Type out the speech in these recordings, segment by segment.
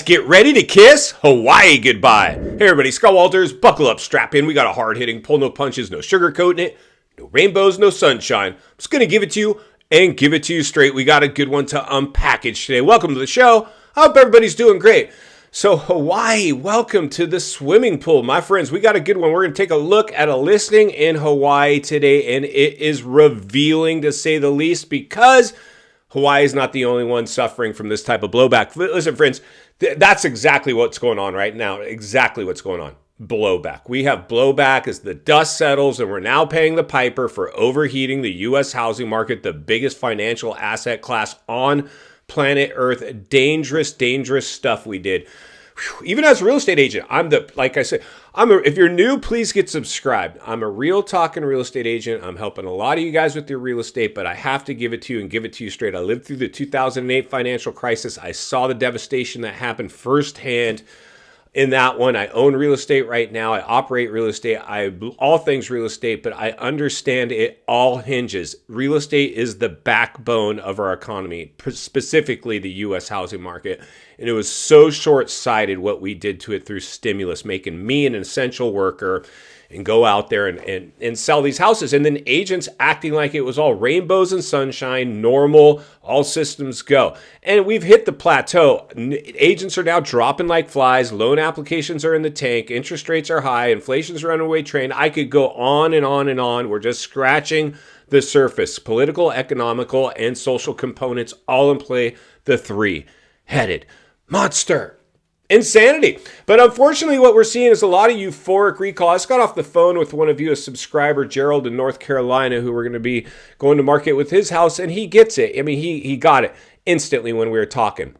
Get ready to kiss Hawaii goodbye. Hey everybody, Scott Walters, buckle up, strap in. We got a hard-hitting, pull no punches, no sugarcoating it, no rainbows, no sunshine. I'm just going to give it to you and give it to you straight. We got a good one to unpackage today. Welcome to the show. I hope everybody's doing great. So Hawaii, welcome to the swimming pool. My friends, we got a good one. We're going to take a look at a listing in Hawaii today, and it is revealing to say the least because Hawaii is not the only one suffering from this type of blowback. Listen, friends, that's exactly what's going on right now. Exactly what's going on. Blowback. We have blowback as the dust settles, and we're now paying the piper for overheating the U.S. housing market, the biggest financial asset class on planet Earth. Dangerous, dangerous stuff we did. Even as a real estate agent, if you're new, please get subscribed. I'm a real talking real estate agent. I'm helping a lot of you guys with your real estate, but I have to give it to you and give it to you straight. I lived through the 2008 financial crisis. I saw the devastation that happened firsthand in that one. I own real estate right now. I operate real estate. All things real estate, but I understand it all hinges. Real estate is the backbone of our economy, specifically the U.S. housing market. And it was so short-sighted what we did to it through stimulus, making me an essential worker and go out there and sell these houses. And then agents acting like it was all rainbows and sunshine, normal, all systems go. And we've hit the plateau. Agents are now dropping like flies. Loan applications are in the tank. Interest rates are high. Inflation's runaway train. I could go on and on and on. We're just scratching the surface. Political, economical, and social components all in play. The three-headed monster. Insanity. But unfortunately, what we're seeing is a lot of euphoric recall. I just got off the phone with one of you, a subscriber, Gerald in North Carolina, who we're going to be going to market with his house, and he gets it. I mean, he got it instantly when we were talking.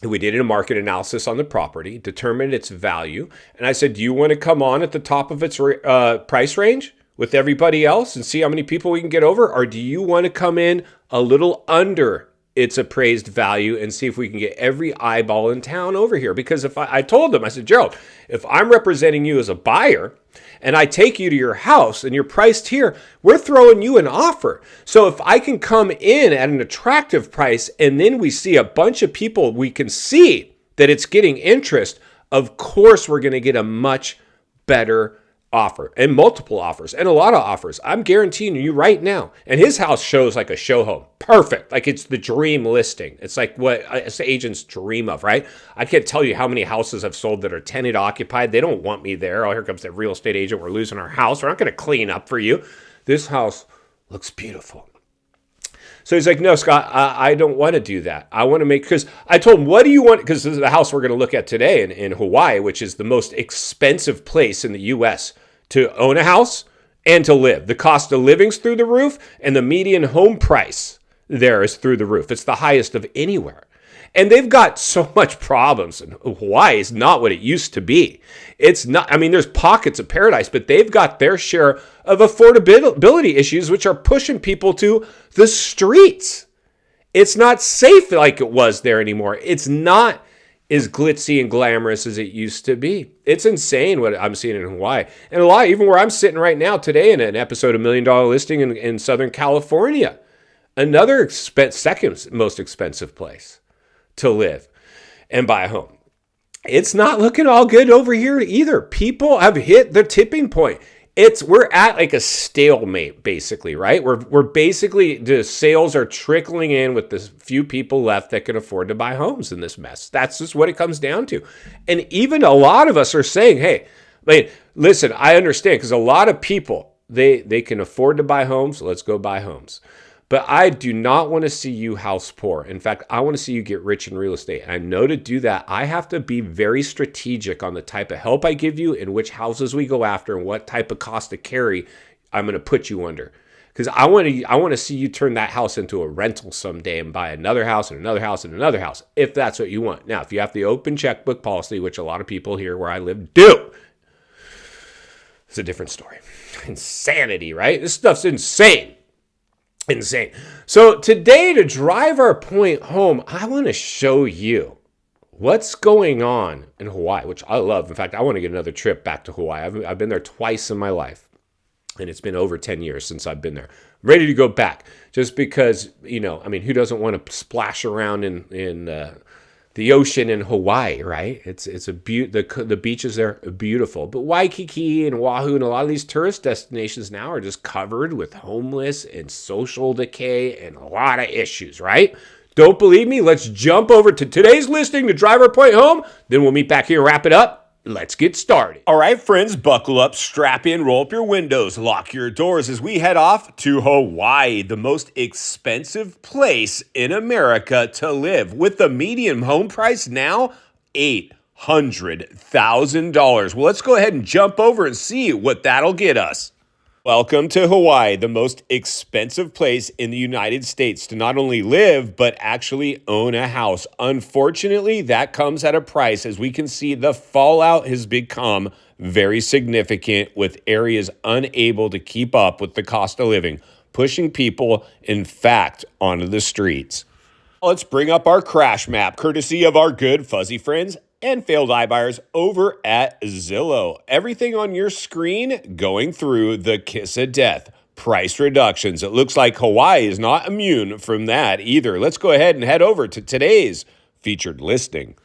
We did a market analysis on the property, determined its value, and I said, do you want to come on at the top of its price range with everybody else and see how many people we can get over, or do you want to come in a little under its appraised value and see if we can get every eyeball in town over here? Because if I told them, I said, Gerald, if I'm representing you as a buyer and I take you to your house and you're priced here, we're throwing you an offer. So if I can come in at an attractive price and then we see a bunch of people, we can see that it's getting interest, of course we're going to get a much better offer and multiple offers and a lot of offers. I'm guaranteeing you right now. And his house shows like a show home. Perfect. Like it's the dream listing. It's like what us agents dream of, right? I can't tell you how many houses I've sold that are tenant occupied. They don't want me there. Oh, here comes that real estate agent. We're losing our house. We're not going to clean up for you. This house looks beautiful. So he's like, no, Scott, I don't want to do that. I want to because I told him, what do you want? Because this is the house we're going to look at today in Hawaii, which is the most expensive place in the U.S. to own a house and to live. The cost of living's through the roof, and the median home price there is through the roof. It's the highest of anywhere. And they've got so much problems. And Hawaii is not what it used to be. It's not, I mean, there's pockets of paradise, but they've got their share of affordability issues, which are pushing people to the streets. It's not safe like it was there anymore. It's not as glitzy and glamorous as it used to be. It's insane what I'm seeing in Hawaii. And a lot, even where I'm sitting right now today in an episode of $1 Million Listing in Southern California. Another second most expensive place to live and buy a home. It's not looking all good over here either. People have hit the tipping point. We're at like a stalemate, basically, right? We're basically, the sales are trickling in with the few people left that can afford to buy homes in this mess. That's just what it comes down to. And even a lot of us are saying, hey, listen, I understand, because a lot of people, they can afford to buy homes. So let's go buy homes. But I do not want to see you house poor. In fact, I want to see you get rich in real estate. And I know to do that, I have to be very strategic on the type of help I give you and which houses we go after and what type of cost to carry I'm going to put you under. Because I want to see you turn that house into a rental someday and buy another house and another house and another house, if that's what you want. Now, if you have the open checkbook policy, which a lot of people here where I live do, it's a different story. Insanity, right? This stuff's insane. Insane. So today, to drive our point home, I want to show you what's going on in Hawaii, which I love. In fact, I want to get another trip back to Hawaii. I've been there twice in my life, and it's been over 10 years since I've been there. I'm ready to go back just because, who doesn't want to splash around in the ocean in Hawaii, right? It's the beaches there are beautiful. But Waikiki and Oahu and a lot of these tourist destinations now are just covered with homeless and social decay and a lot of issues, right? Don't believe me? Let's jump over to today's listing to drive our point home. Then we'll meet back here and wrap it up. Let's get started. All right, friends, buckle up, strap in, roll up your windows, lock your doors as we head off to Hawaii, the most expensive place in America to live, with the median home price now $800,000. Well, let's go ahead and jump over and see what that'll get us. Welcome to Hawaii, the most expensive place in the United States to not only live, but actually own a house. Unfortunately, that comes at a price. As we can see, the fallout has become very significant, with areas unable to keep up with the cost of living, pushing people, in fact, onto the streets. Let's bring up our crash map, courtesy of our good fuzzy friends and failed iBuyers over at Zillow. Everything on your screen going through the kiss of death. Price reductions. It looks like Hawaii is not immune from that either. Let's go ahead and head over to today's featured listing.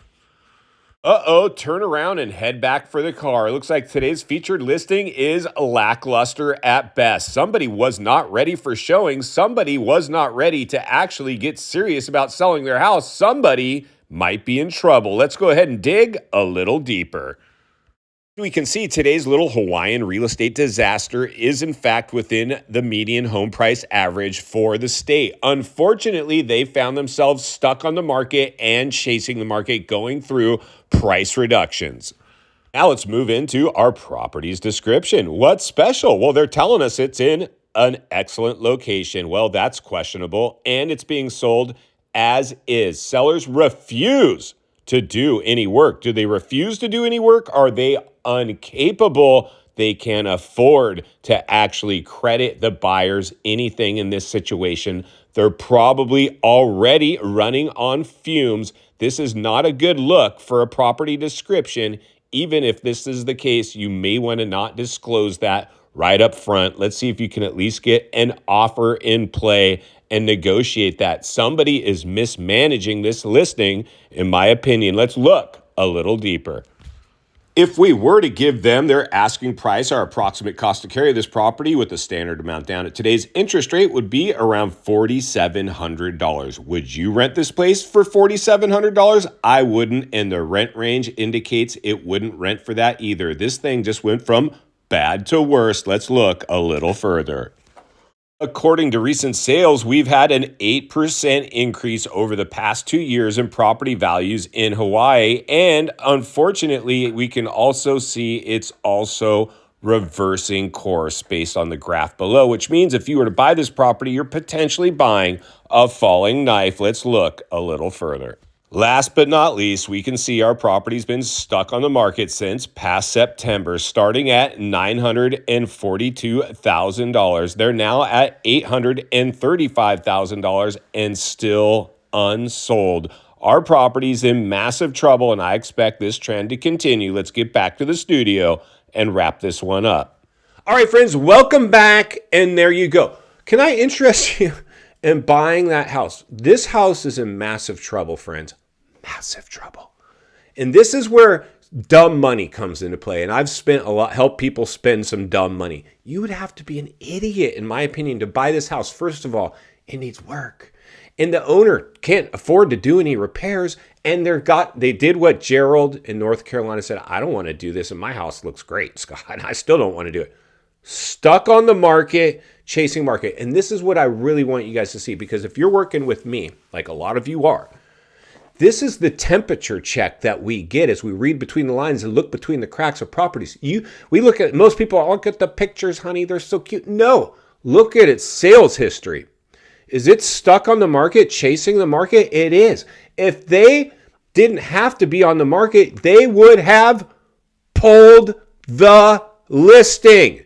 Turn around and head back for the car. It looks like today's featured listing is lackluster at best. Somebody was not ready for showing. Somebody was not ready to actually get serious about selling their house. Somebody might be in trouble. Let's go ahead and dig a little deeper. We can see today's little Hawaiian real estate disaster is in fact within the median home price average for the state. Unfortunately, they found themselves stuck on the market and chasing the market, going through price reductions. Now let's move into our property's description. What's special? Well, they're telling us it's in an excellent location. Well, that's questionable, and it's being sold as is. Sellers refuse to do any work. Do they refuse to do any work? Are they incapable? They can't afford to actually credit the buyers anything in this situation. They're probably already running on fumes. This is not a good look for a property description. Even if this is the case, you may want to not disclose that right up front. Let's see if you can at least get an offer in play and negotiate that. Somebody is mismanaging this listing, in my opinion. Let's look a little deeper. If we were to give them their asking price, our approximate cost to carry this property with the standard amount down at today's interest rate would be around $4,700. Would you rent this place for $4,700? I wouldn't, and the rent range indicates it wouldn't rent for that either. This thing just went from bad to worse. Let's look a little further. According to recent sales, we've had an 8% increase over the past 2 years in property values in Hawaii. And unfortunately, we can also see it's also reversing course based on the graph below, which means if you were to buy this property, you're potentially buying a falling knife. Let's look a little further. Last but not least, we can see our property's been stuck on the market since past September, starting at $942,000. They're now at $835,000 and still unsold. Our property's in massive trouble, and I expect this trend to continue. Let's get back to the studio and wrap this one up. All right, friends, welcome back, and there you go. Can I interest you in buying that house? This house is in massive trouble, friends. Massive trouble. And this is where dumb money comes into play. And I've spent a lot, helped people spend some dumb money. You would have to be an idiot, in my opinion, to buy this house. First of all, it needs work. And the owner can't afford to do any repairs. And they did what Gerald in North Carolina said. I don't want to do this, and my house looks great, Scott. And I still don't want to do it. Stuck on the market, chasing market. And this is what I really want you guys to see, because if you're working with me, like a lot of you are, this is the temperature check that we get as we read between the lines and look between the cracks of properties. We look at, most people look at the pictures, honey, they're so cute. No, look at its sales history. Is it stuck on the market, chasing the market? It is. If they didn't have to be on the market, they would have pulled the listing.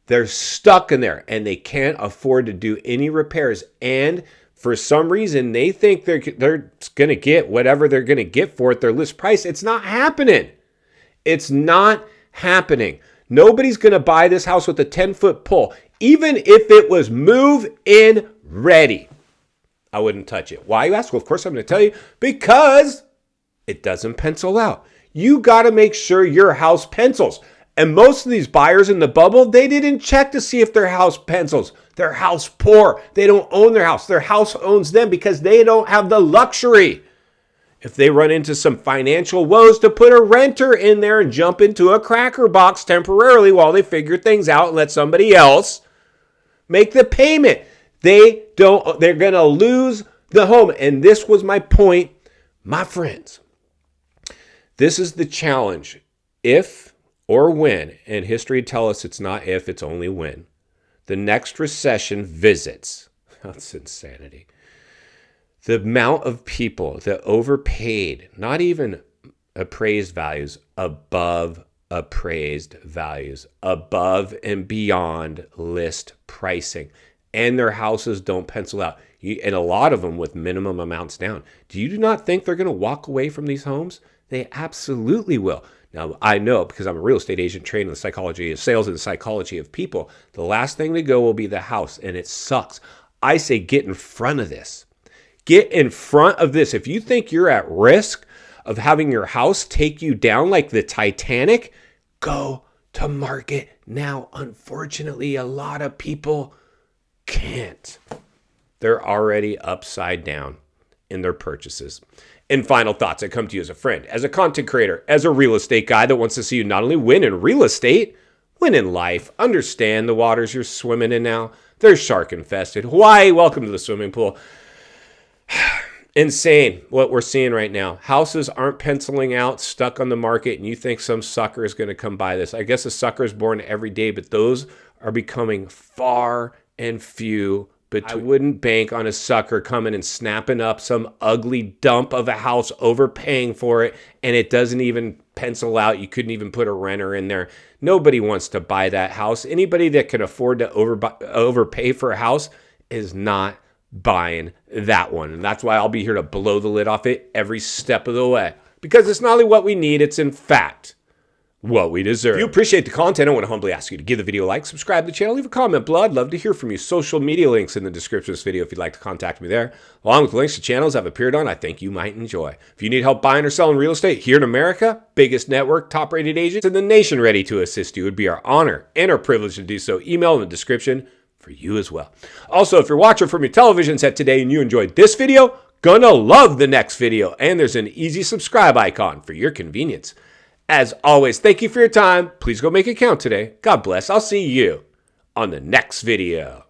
They're stuck in there and they can't afford to do any repairs. And for some reason, they think they're going to get whatever they're going to get for it, their list price. It's not happening. It's not happening. Nobody's going to buy this house with a 10-foot pole. Even if it was move-in ready, I wouldn't touch it. Why, you ask? Well, of course I'm going to tell you. Because it doesn't pencil out. You got to make sure your house pencils. And most of these buyers in the bubble, they didn't check to see if their house pencils. They're house poor. They don't own their house. Their house owns them because they don't have the luxury. If they run into some financial woes, to put a renter in there and jump into a cracker box temporarily while they figure things out and let somebody else make the payment. They're going to lose the home. And this was my point, my friends. This is the challenge. If or when, and history tells us it's not if, it's only when, the next recession visits. That's insanity. The amount of people that overpaid, not even appraised values, above appraised values, above and beyond list pricing, and their houses don't pencil out. And a lot of them with minimum amounts down. Do you not think they're going to walk away from these homes? They absolutely will. Now, I know because I'm a real estate agent trained in the psychology of sales and the psychology of people. The last thing to go will be the house, and it sucks. I say get in front of this. Get in front of this. If you think you're at risk of having your house take you down like the Titanic, go to market now. Unfortunately, a lot of people can't. They're already upside down in their purchases. And final thoughts, I come to you as a friend, as a content creator, as a real estate guy that wants to see you not only win in real estate, win in life. Understand the waters you're swimming in now. They're shark infested. Hawaii, welcome to the swimming pool. Insane what we're seeing right now. Houses aren't penciling out, stuck on the market, and you think some sucker is going to come buy this. I guess a sucker is born every day, but those are becoming far and few. But I wouldn't bank on a sucker coming and snapping up some ugly dump of a house, overpaying for it, and it doesn't even pencil out. You couldn't even put a renter in there. Nobody wants to buy that house. Anybody that can afford to overpay for a house is not buying that one. And that's why I'll be here to blow the lid off it every step of the way. Because it's not only what we need, it's in fact what we deserve. If you appreciate the content, I want to humbly ask you to give the video a like, subscribe to the channel, leave a comment below. I'd love to hear from you. Social media links in the description of this video if you'd like to contact me there, along with links to channels I've appeared on I think you might enjoy. If you need help buying or selling real estate here in America, biggest network, top-rated agents in the nation ready to assist you, it would be our honor and our privilege to do so. Email in the description for you as well. Also, if you're watching from your television set today and you enjoyed this video, gonna love the next video. And there's an easy subscribe icon for your convenience. As always, thank you for your time. Please go make it count today. God bless. I'll see you on the next video.